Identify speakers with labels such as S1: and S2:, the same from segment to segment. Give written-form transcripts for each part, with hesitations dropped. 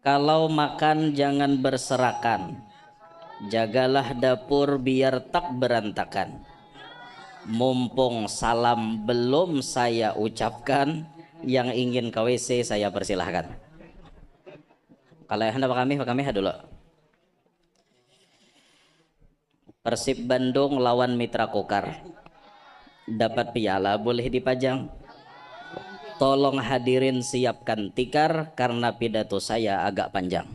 S1: Kalau makan jangan berserakan, jagalah dapur biar tak berantakan. Mumpung salam belum saya ucapkan, yang ingin ke WC saya persilahkan. Kalau yang hendak Pak kami dulu. Persib Bandung lawan Mitra Kukar. Dapat piala boleh dipajang. Tolong hadirin siapkan tikar karena pidato saya agak panjang.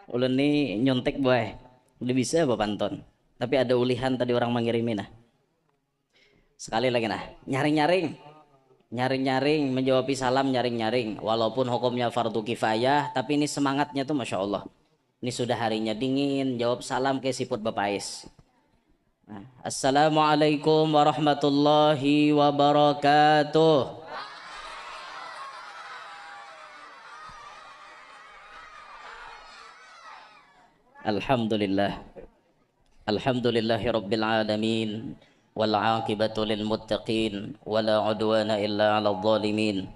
S1: Ulun nih nyontek boy, udah bisa apa pantun. Tapi ada ulihan tadi orang mengirimin nah. Sekali lagi nah, nyaring-nyaring menjawab salam nyaring-nyaring. Walaupun hukumnya fardu kifayah, tapi ini semangatnya tuh masya Allah. Ini sudah harinya dingin, jawab salam ke siput bapais. Nah, Assalamualaikum warahmatullahi wabarakatuh. Alhamdulillah. Alhamdulillahi rabbil alamin. Wal aqibatu lil muttaqin. Wala udwana illa ala zalimin.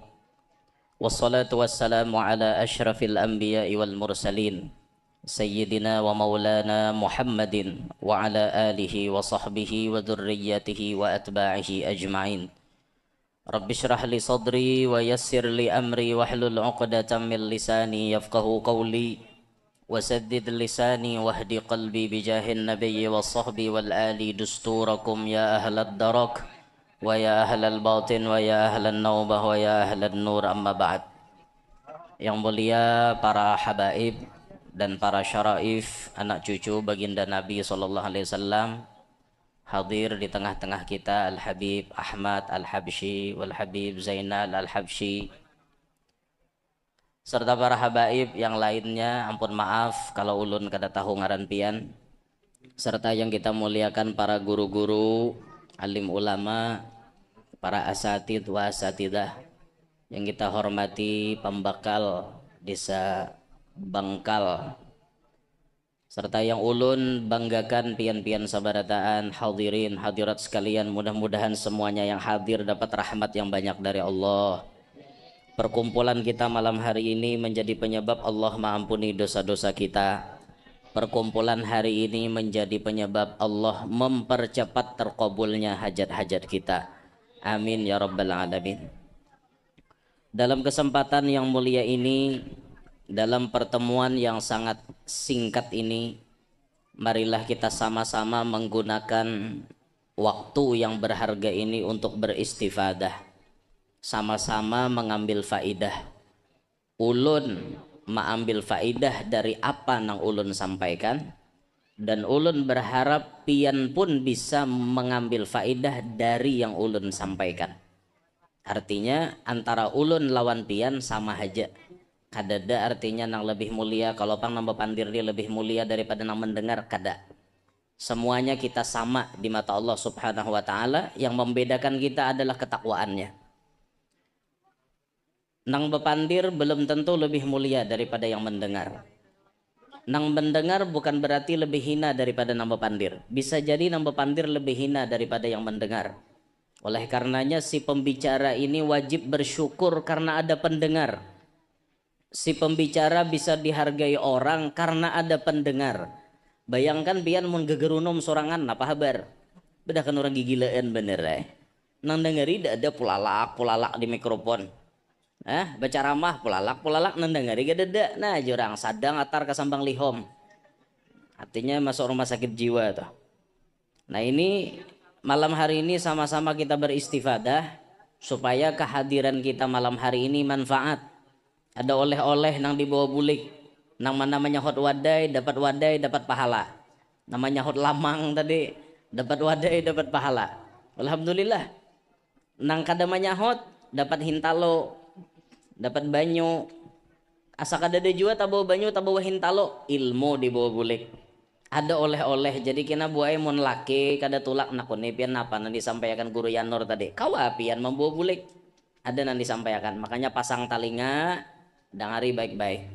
S1: Wassalatu wassalamu ala ashrafil anbiya'i wal mursalin. Sayyidina wa maulana Muhammadin wa ala alihi wa sahbihi wa dhurriyyatihi wa atba'ihi ajma'in. Rabbi shrah li sadri wa yassir li amri wahlul 'uqdatam min lisani yafqahu qawli. وسدد لساني واهد قلبي بجاه النبي والصحب والآل دستوركم يا أهل الدرك ويا أهل الباطن ويا أهل النوبة ويا أهل النور أما بعد. Yang mulia para habaib dan para syaraif, anak cucu baginda Nabi SAW, hadir di tengah-tengah kita Al-Habib Ahmad Al-Habsyi wal Habib Zainal Al-Habsyi, serta para habaib yang lainnya. Ampun maaf kalau ulun kada tahu ngaran pian. Serta yang kita muliakan para guru-guru, alim ulama, para asatid wa asatidah yang kita hormati, pembakal desa Bangkal, serta yang ulun banggakan pian-pian sabarataan, hadirin hadirat sekalian. Mudah-mudahan semuanya yang hadir dapat rahmat yang banyak dari Allah. Perkumpulan kita malam hari ini menjadi penyebab Allah mengampuni dosa-dosa kita. Perkumpulan hari ini menjadi penyebab Allah mempercepat terkabulnya hajat-hajat kita. Amin ya rabbal alamin. Dalam kesempatan yang mulia ini, dalam pertemuan yang sangat singkat ini, marilah kita sama-sama menggunakan waktu yang berharga ini untuk beristifadah, sama-sama mengambil faidah. Ulun mengambil faidah dari apa nang ulun sampaikan, dan ulun berharap pian pun bisa mengambil faidah dari yang ulun sampaikan. Artinya antara ulun lawan pian sama aja. Kadada artinya nang lebih mulia, kalau pang nambah pandir dia lebih mulia daripada nang mendengar, kada. Semuanya kita sama di mata Allah Subhanahu wa taala, yang membedakan kita adalah ketakwaannya. Nang bepandir belum tentu lebih mulia daripada yang mendengar. Nang mendengar bukan berarti lebih hina daripada nang bepandir. Bisa jadi nang bepandir lebih hina daripada yang mendengar. Oleh karenanya si pembicara ini wajib bersyukur karena ada pendengar. Si pembicara bisa dihargai orang karena ada pendengar. Bayangkan pian mun gegerunum sorangan apa kabar? Bedah kan orang gigilaan bener Nang dengeri ada pulalak di mikrofon. Baca ramah pulalak nendangari gadada. Nah jurang sadang atar kasambang lihom. Artinya masuk rumah sakit jiwa tuh. Nah ini malam hari ini sama-sama kita beristifadah supaya kehadiran kita malam hari ini manfaat. Ada oleh-oleh nang dibawa bulik. Nang namanya hot wadai dapat pahala. Namanya hot lamang tadi dapat wadai dapat pahala. Alhamdulillah. Nang kadamanya hot dapat hintalo, dapat banyu. Asa kadada jua tabawa banyu tabawa hintalo, ilmu dibawa bulik. Ada oleh-oleh. Jadi kena buai mun laki kada tulak nakuni pian apa nanti disampaikan guru Yanur tadi. Kawa pian membawa bulik. Ada nanti disampaikan. Makanya pasang talinga, dengari baik-baik.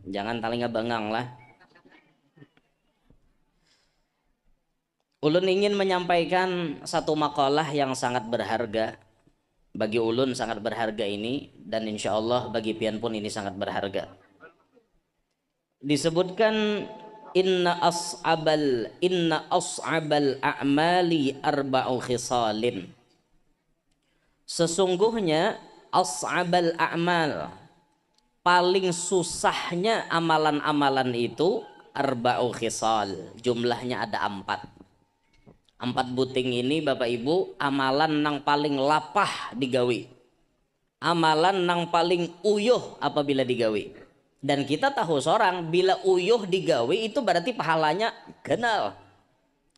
S1: Jangan talinga bengang lah. Ulun ingin menyampaikan satu makalah yang sangat berharga. Bagi ulun sangat berharga ini, dan insya Allah bagi pian pun ini sangat berharga. Disebutkan inna as'abal a'mali arba'u khisalin. Sesungguhnya as'abal a'mal, paling susahnya amalan-amalan itu arba'u khisal, jumlahnya ada 4. 4 buting ini Bapak Ibu amalan nang paling lapah digawi, amalan nang paling uyuh apabila digawi. Dan kita tahu seorang bila uyuh digawi itu berarti pahalanya kenal,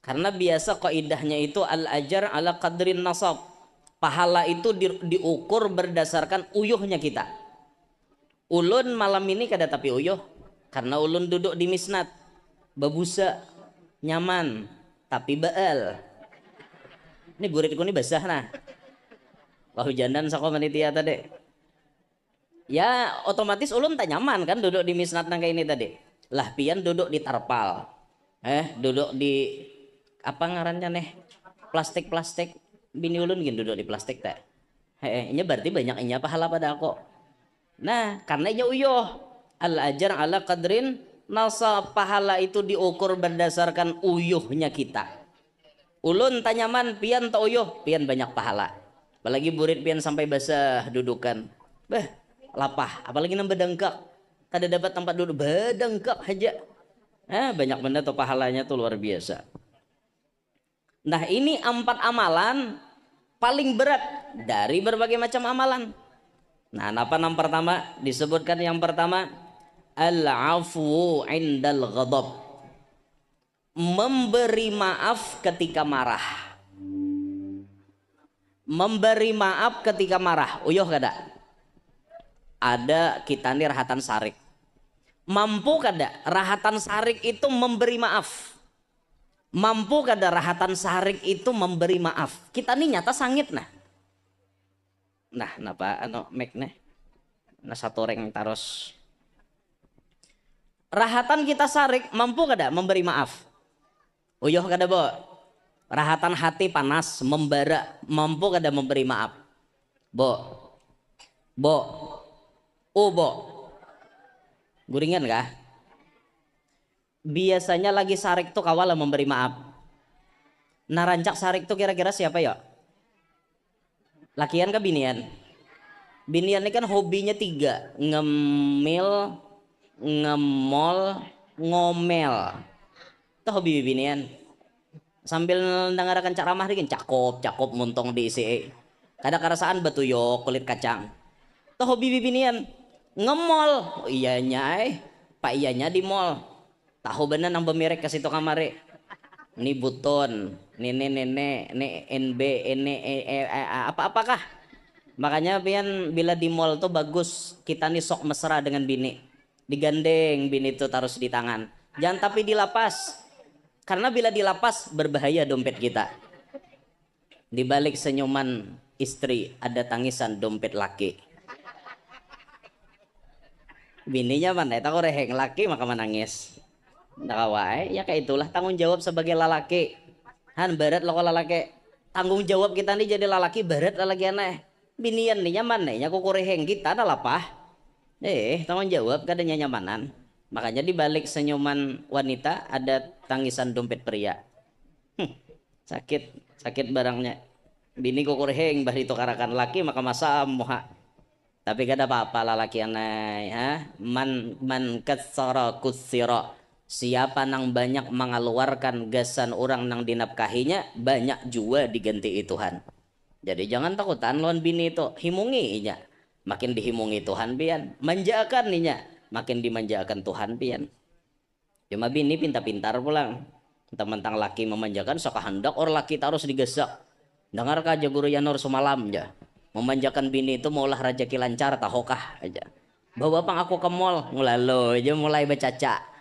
S1: karena biasa kaidahnya itu al ajar ala qadrin nasab, pahala itu diukur berdasarkan uyuhnya kita. Ulun malam ini kada tapi uyuh karena ulun duduk di misnat babusa nyaman tapi baal. Ini buritku ini basah nah. Wahujanan saka panitia tadi. Ya otomatis ulun tak nyaman kan duduk di misnat nang kayak ini tadi. Lah pian duduk di tarpal. Duduk di apa ngarannya nih? Plastik. Bini ulun gini duduk di plastik tak. Ini berarti banyak inya pahala pada aku. Nah, karena inya uyuh. Al ajar ala qadrin nasa, pahala itu diukur berdasarkan uyuhnya kita. Ulun tanyaman pian tak uyuh, pian banyak pahala. Apalagi burit pian sampai basah dudukan. Lapah, apalagi nang bedengkak. Kada dapat tempat duduk, bedengkak aja. Banyak benda tuh pahalanya tuh luar biasa. Nah, ini 4 amalan paling berat dari berbagai macam amalan. Nah, apa yang pertama? Disebutkan yang pertama al-afu indal ghadab, memberi maaf ketika marah. Memberi maaf ketika marah. Uyuh kada? Ada kita nih rahatan sarik. Mampu kada rahatan sarik itu memberi maaf? Mampu kada rahatan sarik itu memberi maaf? Kita nih nyata sangit nah. Nah, napa mek nih? Nah satu reng taros. Rahatan kita sarik mampu kada memberi maaf? Uyuh kada bo? Rahatan hati panas membara mampu kada memberi maaf? Bo. Guringan kah? Biasanya lagi sarik tuh kawala memberi maaf. Nah rancak sarik tuh kira-kira siapa ya? Lakian ke binian? Binian ini kan hobinya 3, ngemil, ngemol, ngomel. Itu hobi binian. Sambil dengarkan ceramah ini cakep muntong diisi. Kada kerasaan batuyok kulit kacang. Itu hobi binian. Ngemol, iyanya pak iyanya di mall. Tahu bener nang bemirek ke situ kamare. Ini buton, nenek, NB, apa-apakah. Makanya pian bila di mall tuh bagus kita nih sok mesra dengan bini. Digandeng bini tuh taruh di tangan. Jangan tapi dilapas. Karena bila dilapas berbahaya dompet kita. Di balik senyuman istri ada tangisan dompet laki. Bininya mana? Tahu reheng laki maka menangis. Nakawai ya kayak itulah tanggung jawab sebagai lalaki. Han berat lo lalaki. Tanggung jawab kita nih jadi lalaki berat lalaki aneh. Binian nih nyaman nih nyaku kureheng kita adalah apa? Tanggung jawab kadanya nyamanan. Makanya di balik senyuman wanita ada tangisan dompet pria. Sakit barangnya. Bini kukureheng bah ditukarakan laki maka masa moha. Tapi kada apa-apa lalaki aneh man katsara kutsira. Siapa nang banyak mengeluarkan gasan orang nang dinapkahinya banyak juga diganti Tuhan. Jadi jangan takutan lawan bini itu, himungi inya. Makin dihimungi Tuhan pian, manjakan inya, makin dimanjakan Tuhan pian. Cuma bini pintar-pintar pulang. Tentang laki memanjakan sok hendak orang laki harus digesak. Dengar aja guru Yanur semalam ya. Memanjakan bini itu maulah rezeki lancar tahokah aja. Bawa pang aku ke mall, ngulalo aja mulai bercaca.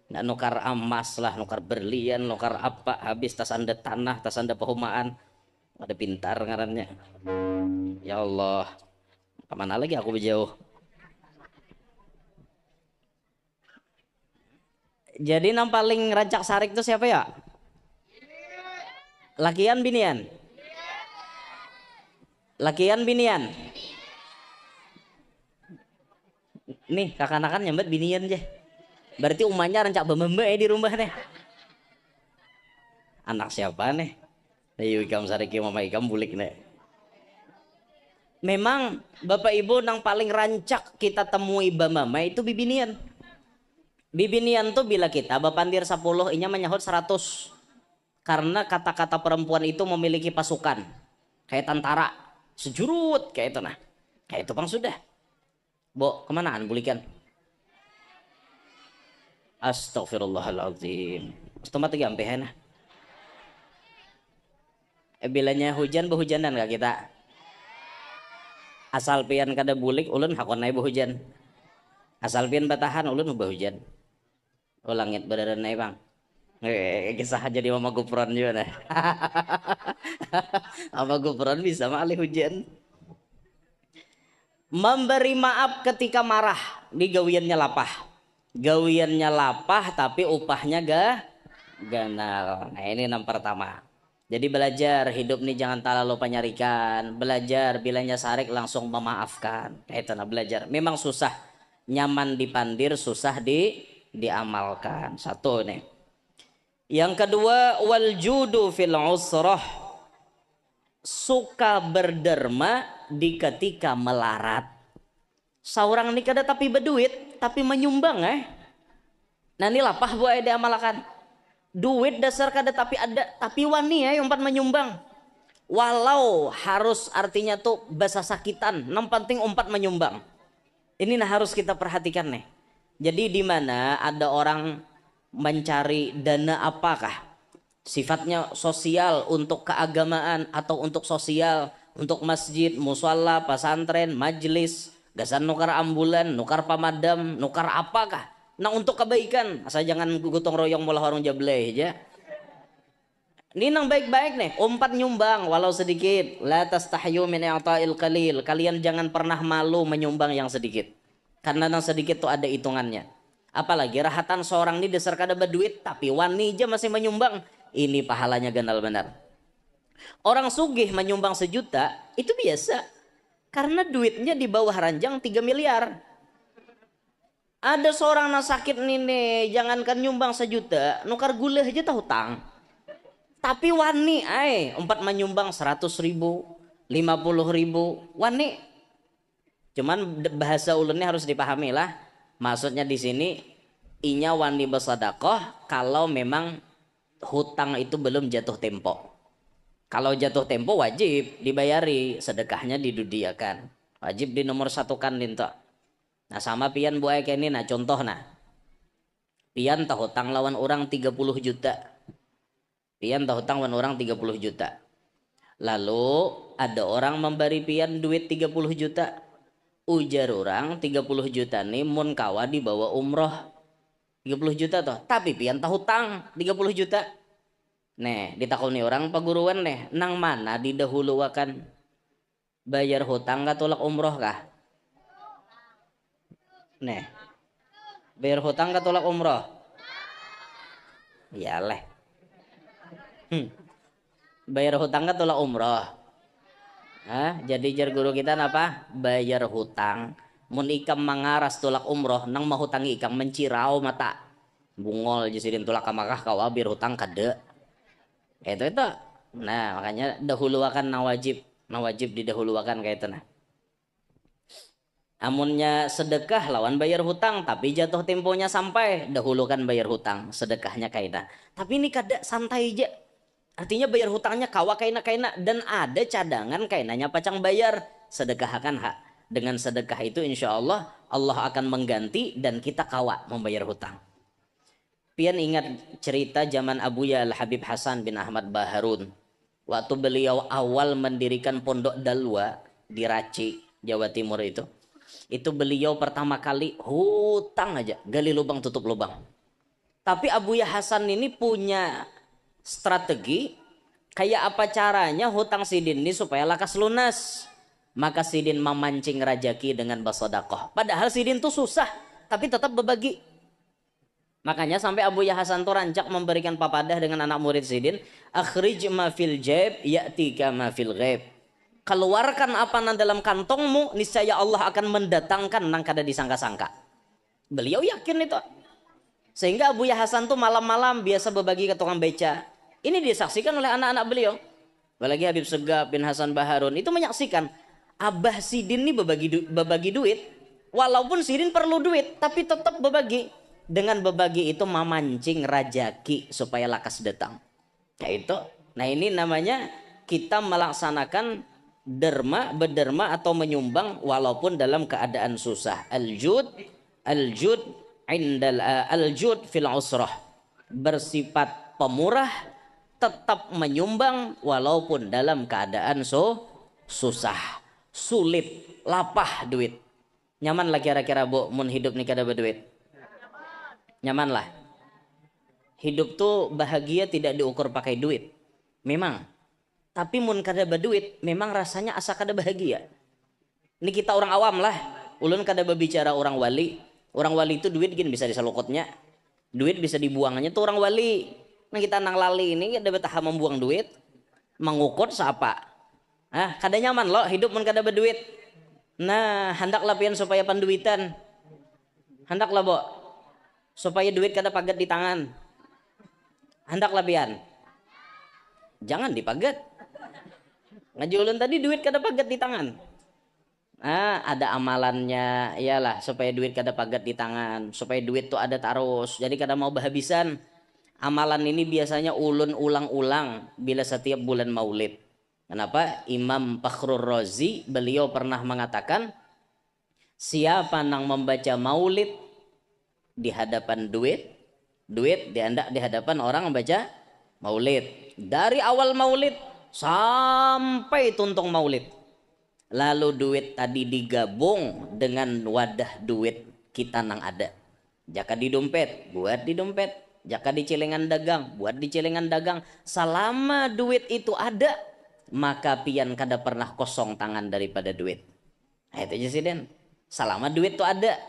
S1: Nah, nukar emas lah, nukar berlian, nukar apa, habis tas anda tanah, tas anda perumahan. Ada pintar ngarannya. Ya Allah, kemana lagi aku berjauh? Jadi yang paling rancak sarik itu siapa ya? Lakian binian? Lakian binian. Nih kakak-kakak nyambet binian aja. Berarti umahnya rancak bembe di rumah nih. Anak siapa nih? Ayo ikam sariki mama ikam bulik nih. Memang bapak ibu nang paling rancak kita temui bamama itu bibinian. Bibinian tuh bila kita bapandir 10 inya menyahut 100. Karena kata-kata perempuan itu memiliki pasukan. Kayak tentara. Sejurut kayak itu nah. Kayak itu bang sudah. Bo, kemanaan bulikan? Astagfirullahaladzim. Setengah tiga sampai nah. Bilanya hujan behujanan gak kita? Asal pian kada bulik ulun hakon naik behujan. Asal pian batahan ulun behujan. Oh langit beneran naik bang. Kisah jadi mama gupron juga nah. Mama gupron bisa malih hujan. Memberi maaf ketika marah di gawiannya lapah. Gawiannya lapah tapi upahnya ganal. Nah ini yang pertama. Jadi belajar hidup nih jangan terlalu penyarikan. Belajar bilanya sarik langsung memaafkan. Itu nah belajar. Memang susah. Nyaman dipandir, susah diamalkan. Satu nih. Yang kedua wal judu fil usrah. Suka berderma di ketika melarat. Seorang ini kada tapi berduit tapi menyumbang Nah ini lapah bu diamalkan. Duit dasar kada tapi ada tapi wani yang umpat menyumbang. Walau harus artinya tuh bahasa sakitan, yang penting umpat menyumbang. Ini nah harus kita perhatikan nih. Jadi di mana ada orang mencari dana apakah? Sifatnya sosial untuk keagamaan atau untuk sosial, untuk masjid, musala, pesantren, majelis, gasan nukar ambulan, nukar pamadam, nukar apakah? Nah untuk kebaikan, asal jangan gotong royong malah orang jablay aja. Ini nang baik-baik nih, umpat nyumbang walau sedikit. La tastahyu min i'ta'il qalil. Kalian jangan pernah malu menyumbang yang sedikit. Karena yang sedikit tuh ada hitungannya. Apalagi rahatan seorang ini dasar kada berduit tapi wani aja masih menyumbang. Ini pahalanya ganal benar. Orang sugih menyumbang 1 juta itu biasa. Karena duitnya di bawah ranjang 3 miliar. Ada seorang yang sakit nih, jangankan nyumbang 1 juta, nukar gula aja tahu hutang. Tapi wani, umpat menyumbang 100.000, 50.000, wani. Cuman bahasa ulunnya harus dipahami lah. Maksudnya di sini, inya wani bersedekah kalau memang hutang itu belum jatuh tempo. Kalau jatuh tempo wajib dibayari, sedekahnya didudiakan. Wajib di nomor 1kan lintok. Nah sama pian buaya ini nah contoh nah. Pian tahu hutang lawan orang 30 juta. Pian tahu hutang lawan orang 30 juta. Lalu ada orang memberi pian duit 30 juta. Ujar orang 30 juta nih mun kawa dibawa umroh 30 juta toh. Tapi pian tahu hutang 30 juta. Nih ditakuni orang paguruan nih. Nang mana didahuluakan bayar hutang gak tolak umroh kah? Nih, bayar hutang ke tolak umroh? Iyalah. Bayar hutang ke tolak umroh? Jadi jar guru kita apa? Bayar hutang. Mun ikam mangaras tolak umroh, nang mau hutang ikam mencirau mata. Bungol jisidin tolak kamakah kawa biar hutang kade. Itu. Nah makanya dahuluakan nawajib didahuluakan kayak itu nah. Amunnya sedekah lawan bayar hutang tapi jatuh temponya sampai dahulukan bayar hutang sedekahnya kaina. Tapi ini kada santai aja. Artinya bayar hutangnya kawa kaina dan ada cadangan kainanya pacang bayar sedekahkan hak. Dengan sedekah itu insya Allah Allah akan mengganti dan kita kawa membayar hutang. Pian ingat cerita zaman Abuya Al Habib Hasan bin Ahmad Baharun. Waktu beliau awal mendirikan pondok Dalwa di Raci, Jawa Timur itu beliau pertama kali hutang aja, gali lubang tutup lubang. Tapi Abuya Hasan ini punya strategi kayak apa caranya hutang sidin ini supaya lakas lunas. Maka sidin memancing rajaki dengan bersedekah. Padahal sidin tuh susah tapi tetap berbagi. Makanya sampai Abuya Hasan tuh rancak memberikan papadah dengan anak murid sidin, akhrij ma fil jaib ya'tika ma fil ghaib. keluarkan apa nang dalam kantongmu, niscaya Allah akan mendatangkan nang kada disangka-sangka. Beliau yakin itu. Sehingga Abu Hasan tuh malam-malam biasa berbagi ke tukang beca. Ini disaksikan oleh anak-anak beliau. Apalagi Habib Segaf bin Hasan Baharun itu menyaksikan Abah Sidin ini berbagi duit. Walaupun Sidin perlu duit, tapi tetap berbagi. Dengan berbagi itu memancing rajaki supaya lakas datang. Ya itu. Nah ini namanya kita melaksanakan berderma atau menyumbang walaupun dalam keadaan susah. Al-jud fil usrah, bersifat pemurah, tetap menyumbang walaupun dalam keadaan susah, sulit, lapah duit. Nyaman lah kira-kira bu mun hidup nih kada berduit? Nyaman lah. Hidup tuh bahagia tidak diukur pakai duit. Memang. Tapi mun kada berduit, memang rasanya asa kada bahagia. Ini kita orang awam lah. Ulun kada berbicara orang wali. Orang wali itu duit gini bisa disalukotnya. Duit bisa dibuangnya tuh orang wali. Nah kita nang lali ini kada betah membuang duit. Mengukut siapa? Kada nyaman loh hidup mun kada berduit. Nah hendaklah pian supaya panduitan. Hendaklah bo. Supaya duit kada pagat di tangan. Hendaklah pian. Jangan dipagat. Ngaji ulun tadi duit kada pagat di tangan. Ada amalannya, iyalah supaya duit kada pagat di tangan, supaya duit tuh ada terus. Jadi kada mau berhabisan. Amalan ini biasanya ulun ulang-ulang bila setiap bulan Maulid. Kenapa? Imam Fakhrur Razi beliau pernah mengatakan, siapa nang membaca Maulid di hadapan duit diandak di hadapan orang membaca Maulid. Dari awal Maulid sampai tuntung Maulid. Lalu duit tadi digabung dengan wadah duit kita nang ada. Jaka di dompet, buat di dompet. Jaka di celengan dagang, buat di celengan dagang. Selama duit itu ada, maka pian kada pernah kosong tangan daripada duit. Nah itu aja sih Den. Selama duit itu ada.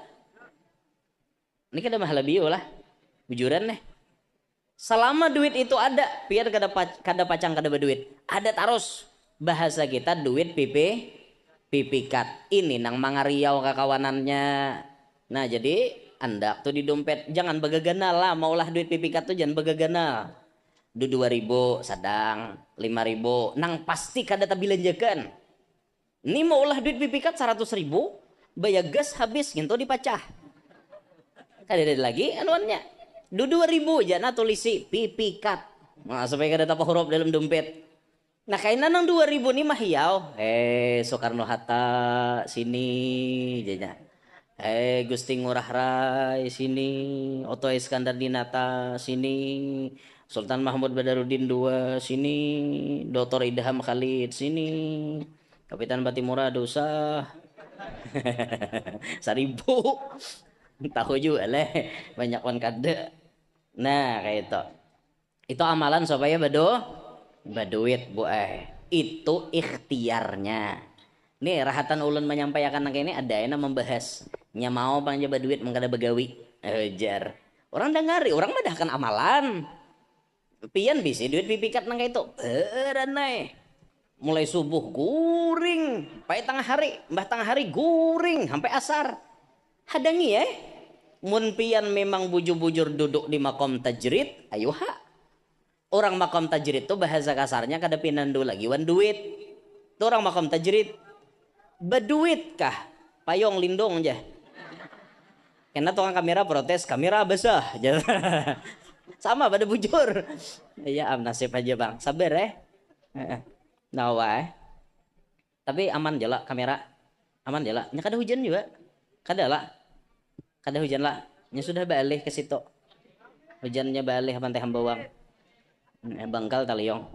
S1: Ini kada mahal bio lah. Bujuran nih. Selama duit itu ada, pian kada pacang kada berduit. Ada terus. Bahasa kita duit pipikat. Ini nang mangariau kakawanannya. Nah jadi andak tuh di dompet jangan bagagana lah, maulah duit pipikat tuh jangan bagagana. 2.000 sadang, 5.000 nang pasti kada tabilanjakan. Ini maulah duit pipikat 100.000 bayar gas habis gitu dipacah. Kada ada lagi anuannya. 2.000 jana tulisi pipikat. Nah supaya kada tapa huruf dalam dompet. Nah kainan nang 2.000 ni mahiyaw. Soekarno Hatta sini janya. Gusti Ngurah Rai sini. Oto Iskandar Dinata sini. Sultan Mahmud Badarudin II sini. Dr. Idham Khalid sini. Kapitan Batimura Dosa. 1.000. Tahu juga leh. Banyak wan kada. Nah kayak itu. Itu amalan supaya berduit bu itu ikhtiarnya. Nih rahatan ulun menyampaikan nang ini ada yang membahas nya mau panja berduit mengkada begawi ajar orang dengari orang medahkan amalan pian bisa duit pipikat nang itu beranai mulai subuh guring pai tengah hari mbah tengah hari guring sampai asar hadangi mun pian memang bujur-bujur duduk di makom tajrid ayo orang makom tajrid tuh bahasa kasarnya kada pinandu lagi wan duit. Tuh orang makom tajrid berduit kah? Payung lindung aja. Karena tukang kamera protes, kamera basah. Sama pada bujur. Ya nasib aja bang. Sabar Nawa Tapi aman jala kamera. Aman jala. Nya kada hujan juga. Kada lah. Kada hujan lah. Nya sudah balik ke situ. Hujannya balik pantai Hambawang. Bangkal taliong.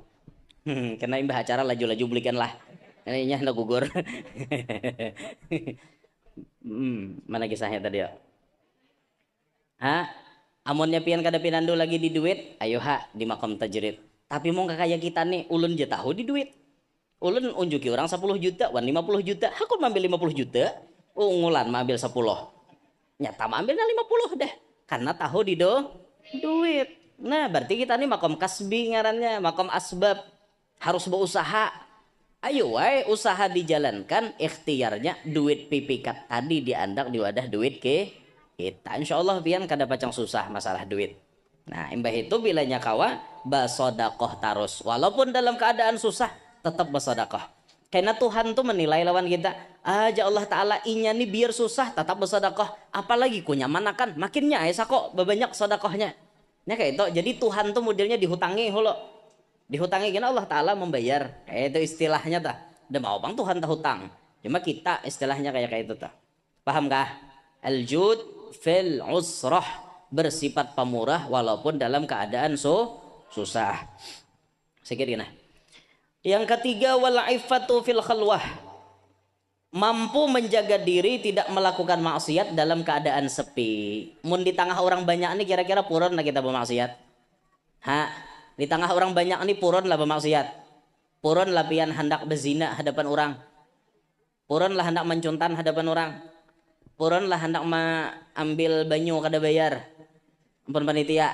S1: Kena imbah acara laju-laju belikan lah. Ini nya gugur. Mana kisahnya tadi ya? Amunnya pian kada pinandu lagi di duit, ayo di makom tajrid. Tapi mau kakaya kita nih, ulun je tahu di duit. Ulun unjuki orang 10 juta, wan 50 juta. Aku ambil 50 juta, ungulan ambil 10. Nyata ambilnya 50 deh. Karena tahu di duit. Nah berarti kita nih makom kasbi ngarannya, makom asbab. Harus berusaha. Ayo wae usaha dijalankan, ikhtiarnya duit pipikat tadi diandak di wadah duit ke kita. Insya Allah pian kada pacang susah masalah duit. Nah imbah itu bilanya kawa basodakoh tarus. Walaupun dalam keadaan susah tetap basodakoh. Karena Tuhan tuh menilai lawan kita. Aja Allah Ta'ala inya nih biar susah tetap bersodakoh. Apalagi ku nyamanakan makinnya esa kok banyak sodakohnya. Nya kayak itu. Jadi Tuhan tuh modelnya dihutangi holo. Dihutangi gini Allah Ta'ala membayar. Itu istilahnya tah. Udah mau bang Tuhan tak hutang. Cuma kita istilahnya kayak itu tah. Paham kah? Al-jud fil usrah. Bersifat pemurah walaupun dalam keadaan susah. Sedikit gini. Yang ketiga wal iffatu fil khalwah. Mampu menjaga diri tidak melakukan maksiat dalam keadaan sepi. Mun di tengah orang banyak ini kira-kira puron lah kita bermaksiat. Di tengah orang banyak ini puron lah bermaksiat. Puron lah pian hendak berzina hadapan orang. Puron lah hendak mencuntan hadapan orang. Puron lah hendak ambil banyu kada bayar. Ampun panitia.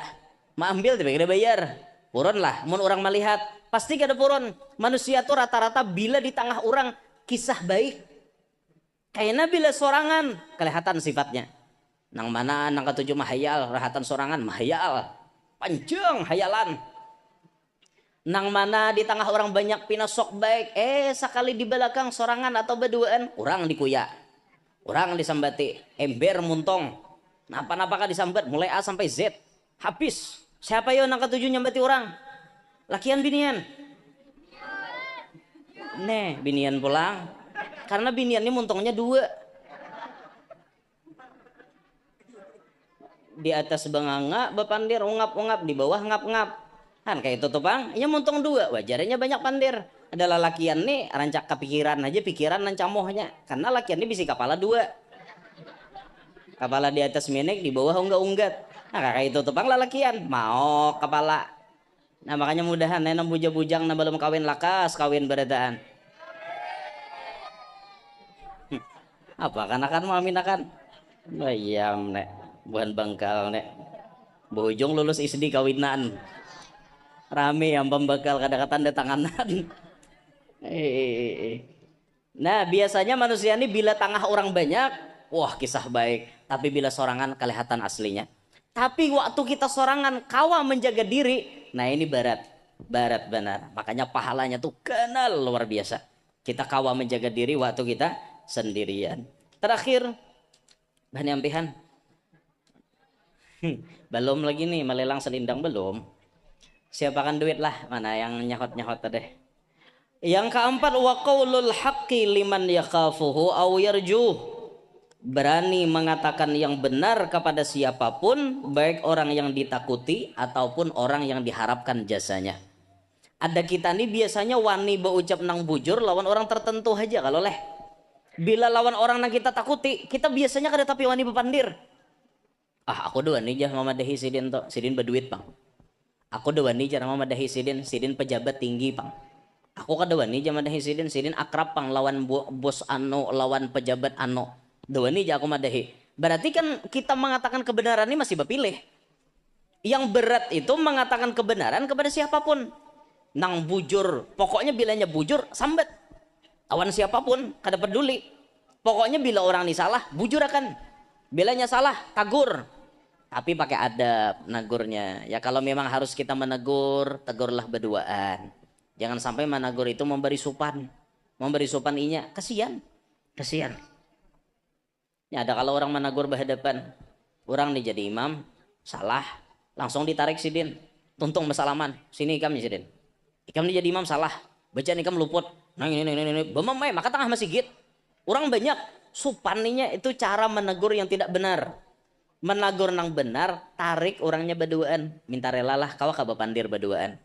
S1: Ambil tapi kada bayar. Puron lah. Mun orang melihat pasti kada puron. Manusia tuh rata-rata bila di tengah orang kisah baik. Kayaknya bila sorangan kelihatan sifatnya. Nang mana nang ketujuh mahayal, rahatan sorangan mahayal. Panjang hayalan. Nang mana di tengah orang banyak pinasok baik, sekali di belakang sorangan atau berduaan, orang dikuya. Orang disambati, ember muntong. Napa-napa kah disambat mulai A sampai Z. Habis. Siapa yo nang ketujuh nyambati orang? Lakian binian. Nih, binian pulang. Karena binian ini muntongnya 2. Di atas benganga bepandir ungap-ungap, di bawah ngap-ngap. Kan kayak itu tuh bang, ya muntong 2, wajarnya banyak pandir. Adalah lakian nih rancak kepikiran aja, pikiran dan camohnya. Karena lakian ini bisi kepala 2. Kepala di atas menek, di bawah unggat-unggat. Nah kayak itu tuh bang lalakian, mau kepala. Nah makanya mudahan nenam buja-bujang na belum kawin lakas, kawin beredaan. Apa kan maminakan bayam nek bukan bangkal nek bojong lulus SD kawinan rame yang pembekal kadang-kadang tanda tanganan. Nah biasanya manusia ini bila tengah orang banyak wah kisah baik, tapi bila sorangan kelihatan aslinya. Tapi waktu kita sorangan kawa menjaga diri, nah ini barat benar. Makanya pahalanya tuh kenal luar biasa. Kita kawa menjaga diri waktu kita sendirian. Terakhir bahan yampihan belum lagi nih melelang selindang belum. Siapakan duit lah mana yang nyahot deh. Yang keempat wa qaulul haqqi liman yakhafuhu aw yarjuh. Berani mengatakan yang benar kepada siapapun, baik orang yang ditakuti ataupun orang yang diharapkan jasanya. Ada kita nih biasanya wani berucap nang bujur lawan orang tertentu aja kalau leh. Bila lawan orang yang kita takuti, kita biasanya kada tapi wani bepandir. Aku doa nih jah mamadahi sidin to, sidin berduit bang. Aku doa nih jah mamadahi sidin pejabat tinggi bang. Aku kada wani jah mamadahi sidin akrab bang lawan bos ano, lawan pejabat ano. Doa nih jah aku madahi. Berarti kan kita mengatakan kebenaran ini masih berpilih. Yang berat itu mengatakan kebenaran kepada siapapun. Nang bujur, pokoknya bilanya bujur sambat. Awan siapapun, kada peduli. Pokoknya bila orang ini salah, bujur akan. Bilanya salah, tagur. Tapi pakai adab nagurnya. Ya kalau memang harus kita menegur, tegurlah berduaan. Jangan sampai menegur itu memberi supan. Memberi supan inya, kasihan. Ya ada kalau orang menegur berhadapan. Orang nih jadi imam, salah. Langsung ditarik sidin. Tuntung bersalaman. Sini ikam nih sidin. Ikam nih jadi imam salah. Bacaan ikam luput. Nah ini bemamai maka tengah masjid orang banyak supaninya itu cara menegur yang tidak benar. Menegur nang benar tarik orangnya berduaan, minta relalah kau kabapandir berduaan.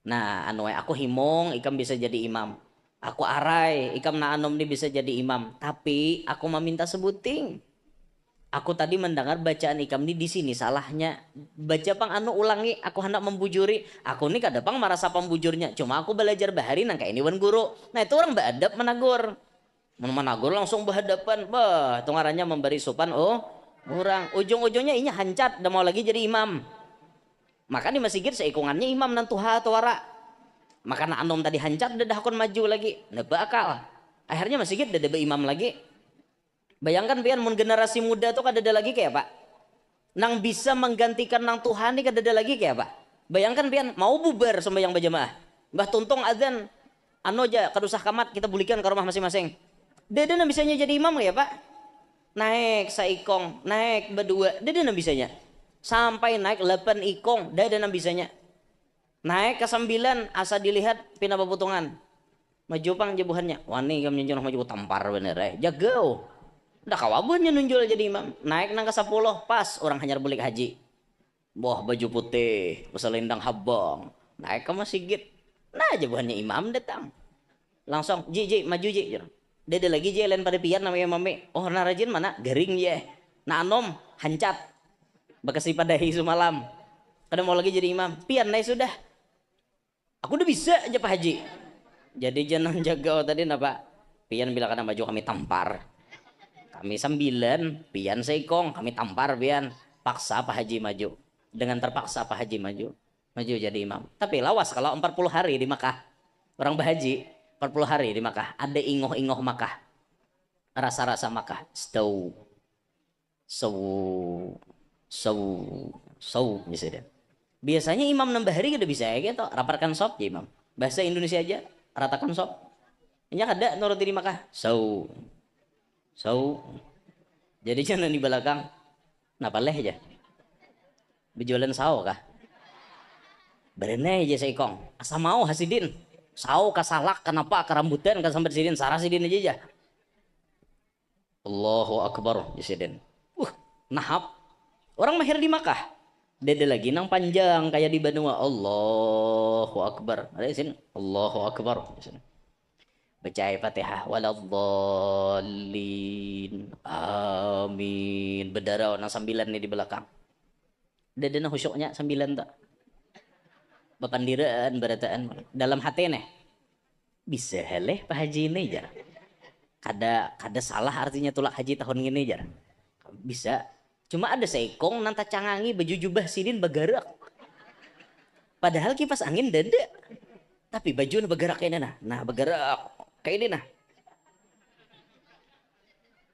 S1: Nah anu aku himong ikam bisa jadi imam, aku arai ikam na anom nih bisa jadi imam, tapi aku meminta sebuting. Aku tadi mendengar bacaan ikam nih di sini salahnya. Baca pang anu ulangi, aku hendak membujuri. Aku nih kada pang merasa pembujurnya. Cuma aku belajar bahari nang kayak ini wan guru. Nah itu orang beradab menagur. Menagur langsung berhadapan. Bah, itu ngarannya memberi sopan. Oh, orang ujung-ujungnya ini hancat, udah mau lagi jadi imam. Maka di masjid seikungannya imam nan tuha tuara. Makanya anom tadi hancat dah hakon maju lagi. Nah bakal. Akhirnya masih gitu ada imam lagi. Bayangkan pian mun generasi muda tuh kada ada lagi kayak Pak. Nang bisa menggantikan nang Tuhan ini kada ada lagi kayak Pak. Bayangkan pian mau bubar sembahyang berjamaah. Mbah tuntung azan anu aja kadusah kamat kita bulikan ke rumah masing-masing. Dede na bisanya jadi imam ya Pak. Naik saikong, naik berdua, dede na bisanya. Sampai naik 8 ikong, dede na bisanya. Naik ke 9 asa dilihat pina babutungan. Maju pang jebuhannya. Wani kami nunjuk maju tampar bener jagau. Udah kawabannya nunjuk jadi imam. Naik nang ke 10 pas orang hanyar bulik haji. Boh baju putih, selendang habang. Naik ke masjid. Nah jebuhannya imam datang. Langsung ji maju ji. Dede lagi ji lain pada pian namanya mami. Oh narajin mana? Garing ya. Nah anom hancat. Bekasi padahi semalam. Kada mau lagi jadi imam. Pian naik sudah. Aku udah bisa aja Pak Haji. Jadi jangan jaga tadi napa? Pian bila kana maju kami tampar. Kami 9, pian seikong, kami tampar pian. Paksa Pak Haji maju. Dengan terpaksa Pak Haji maju. Maju jadi imam. Tapi lawas kalau 40 hari di Makkah. Orang Bahaji 40 hari di Makkah. Ada ingoh-ingoh Makkah. Rasa-rasa Makkah. Stow. Misalnya. Biasanya imam nambah hari udah bisa ya gitu. Rapatkan sop ya imam. Bahasa Indonesia aja. Ratakan sop. Ini ada nurut di Makkah. Jadi jangan di belakang. Napa leh aja. Berjualan sawo kah? Berenai aja seikong. Asa mau hasidin. Sawo kasalak kenapa kerambutan kan sampai sidin sarah sidin aja. Allahu Akbar sidin. Nahap. Orang mahir di Makkah. Dede lagi nang panjang kayak di Banua. Allahu Akbar. Ada sini. Allahu Akbar. Baca Fatihah. Waladhdallin. Amin. Berdarah nang 9 nih di belakang. Dede nang khusyuknya 9 tak. Bapandiraan berataan dalam hati nih. Bisa heleh Pak Haji ini jar. Kada salah artinya tulak haji tahun ini jar. Bisa. Cuma ada seikong nanta cangangi baju jubah sidin bergerak. Padahal kipas angin dada. Tapi baju bergerak kayak nah. Nah bergerak kayak ini nah.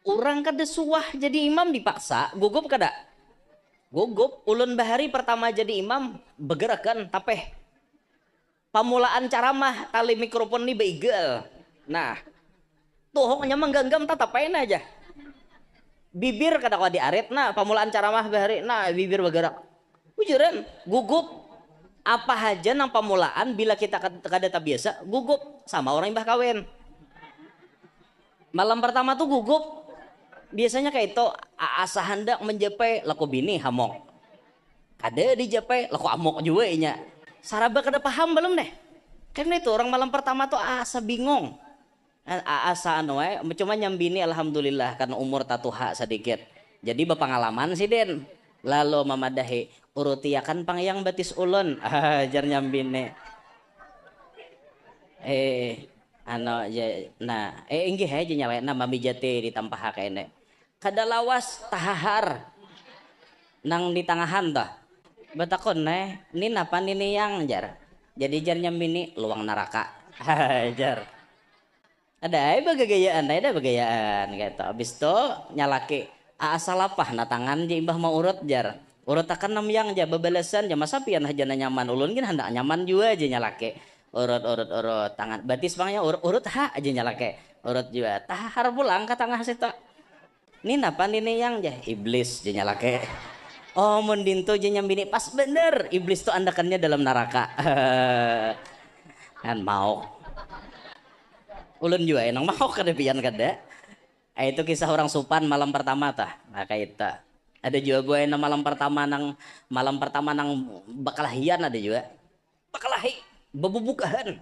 S1: Orang kada suah jadi imam dipaksa. Gugup kada? Gugup. Ulun bahari pertama jadi imam bergerakan tapeh. Pamulaan caramah tali mikrofon ini beigel. Nah. Tuhoknya menggenggam tatapain aja. Bibir kata kau diaret nah pamulaan caramah bahari nah bibir bergerak ujuran gugup apa aja nang pamulaan bila kita kada tak biasa gugup sama orang yang bah kawin malam pertama tuh gugup biasanya kayak itu asa hendak menjapai laku bini hamok kada dijapai laku amok juga nya saraba kada paham belum deh karena itu orang malam pertama tuh asa bingung asa anu cuma nyambini alhamdulillah karena umur tatuha sedikit jadi berpengalaman sih Den lalu mamadahi urutiakan pangyang batis ulun ajar nyambini anu nah inggih aja nyawa nama mijate ditampah kene kada lawas tahahar nang di tangahan dah batakon ini napa nini yang jar jadi jar nyambini luang neraka jar ada bagayaan gitu abis itu nyalaki asal apa na tangan je imbah mau urut jar urut akan nam yang ja babalasan ja masa pian hajana nyaman ulun gin hendak nyaman juga aja nyalaki urut tangan batis bangnya urut ha aja nyalaki urut juga tahar pulang ke tengah situ ini napa ini yang ja iblis je nyalaki oh mundinto je nyambini pas bener iblis tuh andakannya dalam neraka kan mau ulun juga enang mau kada pian kada. Itu kisah orang Supan malam pertama tah. Nah kayak itu. Ada juga gue malam pertama nang bakalahian ada juga. Bakalahi bebubukahan.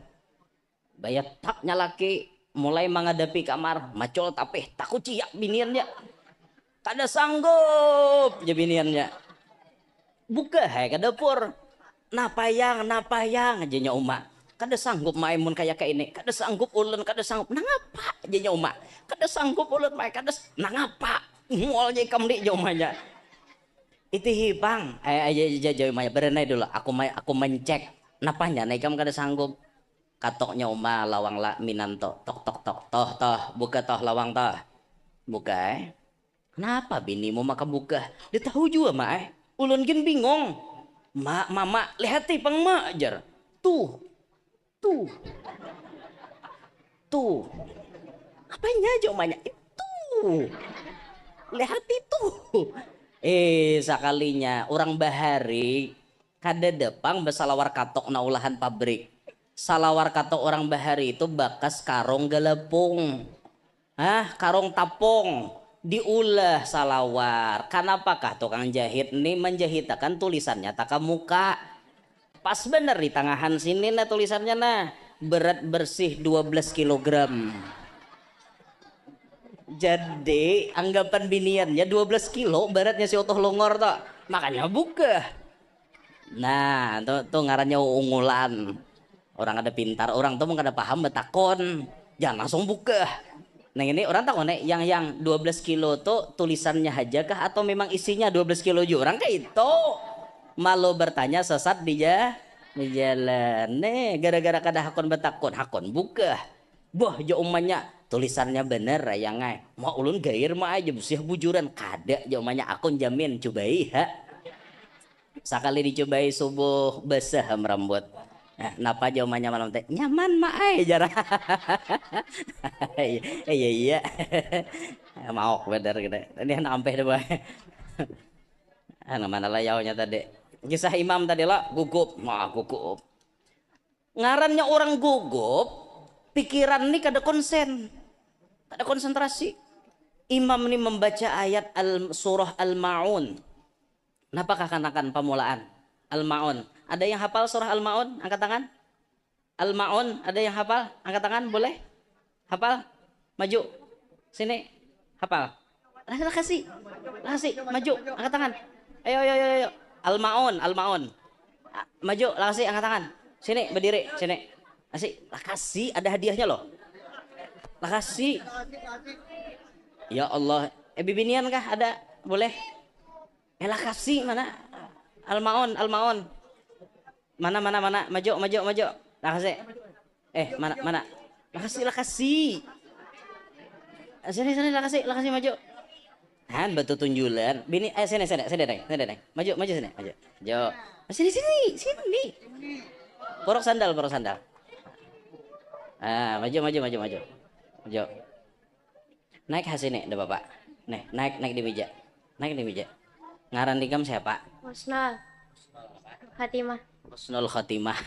S1: Bayat tak nyalaki mulai menghadapi kamar macul tapi takut ciak biniannya. Kada sanggup je biniannya. Buka hai ke dapur. Napayang aja nya umak. Kada sanggup maimun kayak ini, kada sanggup ulun, kada sanggup nangapa aja umak, kada sanggup ulun mai kada nangapa mual je kamli jomanya itu hibang aja umanya berenai dulu aku mencek napanya naikam kada sanggup Katoknya uma lawang la minanto. Tok tok tok toh toh buka toh lawang toh. Buka Kenapa bini mau maka buka? Dia tahu juga mak Ulun gin bingung. Mama lihat pang mak ajar. Tuh, tuh, tuh. Apanya aja omanya? Itu. Lihat itu. Sekalinya orang bahari kada depang besalawar katok na ulahan pabrik. Salawar katok orang bahari itu bakas karong galepung. Karong tapong diulah salawar. Kenapakah tukang jahit ini menjahitakan tulisannya tak muka? Pas bener di tangahan sini nah tulisannya nah berat bersih 12 kilogram. Jadi anggapan biniannya 12 kilo beratnya si otoh longor tuh. Makanya buka. Nah, tuh ngarannya unggulan. Orang ada pintar, orang tuh ada paham betakon. Jangan langsung buka. Nah ini orang tahu nih yang 12 kilo tuh tulisannya aja kah atau memang isinya 12 kilo juga orang kayak itu malu bertanya sesat dia di jalan nih gara-gara kada hakon buka boh jo umanya tulisannya bener ya ngai mau ulun gair mah aja bersih bujuran kada jo umanya akun jamin cobai sekali dicobai subuh basah rambut. Napa jawabannya malam teh nyaman mah jarang. Iya mau bener gitu ini anak ampe deh boy. Mana lah yaunya tadi kisah imam tadi lah gugup gugup ngarannya orang gugup pikiran ini kada konsentrasi imam ini membaca ayat surah al-maun. Napakah kanakan pemulaan al-maun? Ada yang hafal surah al-maun? Angkat tangan. Al-maun ada yang hafal? Angkat tangan boleh? Hafal? Maju. Sini. Hafal. Kasih. Maju. Angkat tangan. Ayo. Al-maun. Maju. Kasih. Angkat tangan. Sini. Berdiri. Sini. Kasih. Ada hadiahnya loh. Kasih. Ya Allah. Bibinian kah ada? Boleh? Kasih mana? Al-maun. Mana maju kasih mana kasih sini kasih maju batu tunjulan bini sini deh maju sini sini porok sandal maju naik sini deh bapak naik di meja ngaran dikam siapa Husnul Khatimah.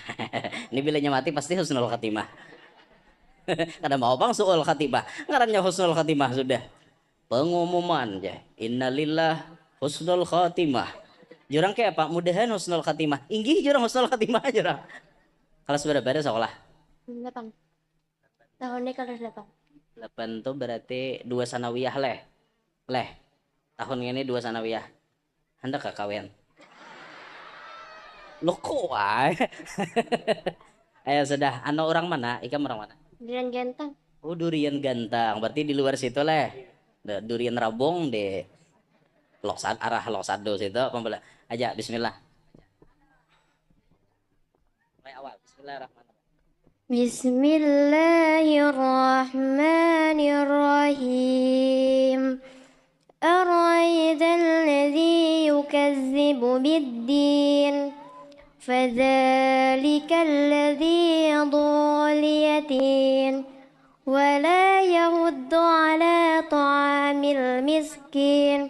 S1: Ini bilanya mati pasti Husnul Khatimah. Kada mau bang Suul Khatimah. Ngarannya Husnul Khatimah sudah. Pengumuman ya. Innalillah Husnul Khatimah. Jurang kayak apa? Mudahan Husnul Khatimah. Inggih jurang Husnul Khatimah jurang. Kalau sudah pada sekolah.
S2: 8. Tahunnya kelas 8.
S1: 8 tuh berarti 2 sanawiyah leh. Tahun ini 2 sanawiyah. Hendak kawin. Lo kok ayo sudah anak orang mana ikam orang mana
S2: Durian Gantang.
S1: Durian Gantang berarti di luar situ durian Rabong di arah Loksado situ pembela aja bismillah mulai awal
S2: Bismillahirrahmanirrahim أرأيت الذي يكذب بالدين فذلك الذي يدعو اليتيم ولا يرد على طعام المسكين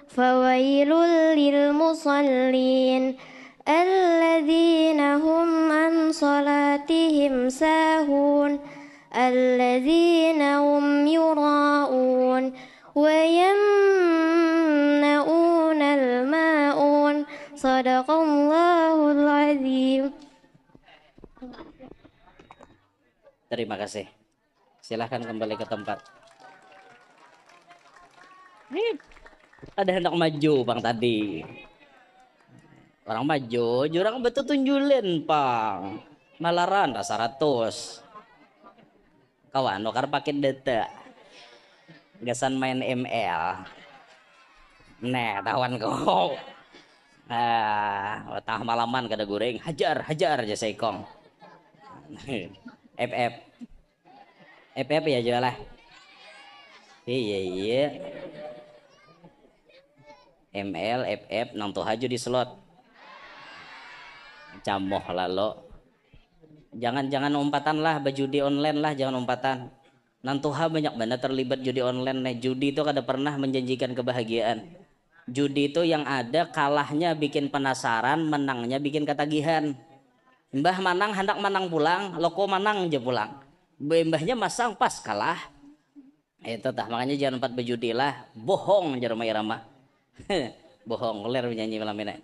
S2: فويل للمصلين الذين هم عن صلاتهم ساهون الذين هم يراءون ويمنعون الماعون Sadaqallahul azim.
S1: Terima kasih. Silahkan kembali ke tempat. Ada hendak maju bang tadi. Orang maju, jurang betul tunjulin pang. Malaran rasa 100. Kawan, nukar paket data. Gasan main ML. Nah, tawan kau. Tah malaman kada goreng hajar aja seikong. FF FF ya jualah. Iya iya. ML FF nang tuh haju di slot. Camoh lalu. Jangan umpatan lah, berjudi online lah, jangan umpatan. Nantuha banyak banget terlibat judi online nih. Judi itu kada pernah menjanjikan kebahagiaan. Judi itu yang ada kalahnya bikin penasaran, menangnya bikin ketagihan. Mbah manang hendak manang pulang, loko manang aja pulang. Mbahnya masang pas kalah. Itu tah makanya jangan empat berjudi lah. Bohong jar Irama. Bohong, ler menyanyi malam ini.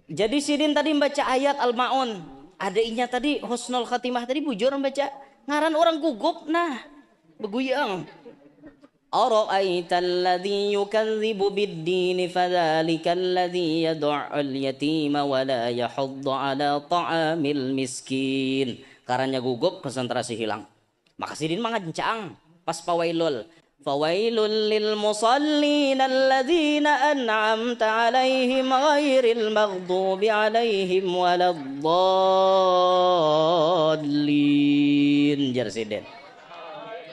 S1: Jadi Sidin tadi membaca ayat Al-Maun. Adainya tadi husnul khatimah tadi bujur membaca. Ngaran orang gugup nah beguyang. Ara'aital ladzi yukadzibu bid-din fadzalikal ladzi yad'ul yatima wa la yahuddu 'ala ta'amil miskin. Karanya gugup konsentrasi hilang. Maka Sidin mangancang pas pawailul. Fawailul lil musallin alladzina an'amta 'alaihim ghairil maghdubi 'alaihim waladdallin. Jar Sidin.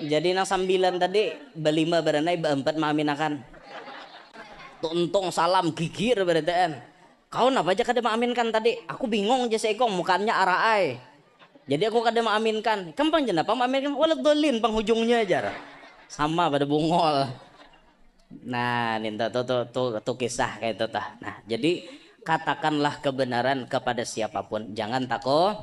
S1: Jadi nang sambilan tadi belima berenai beempat maaminakan. Tuntung salam gigir beretaan. Kau napa aja kada maaminkan tadi? Aku bingung aja seekong mukanya araai. Jadi aku kada maaminkan. Kempang jenapa maaminkan? Waladdallin penghujungnya aja. Sama pada bungol. Nah, ninta tuh kisah kayak itu tah. Nah, jadi katakanlah kebenaran kepada siapapun, jangan takut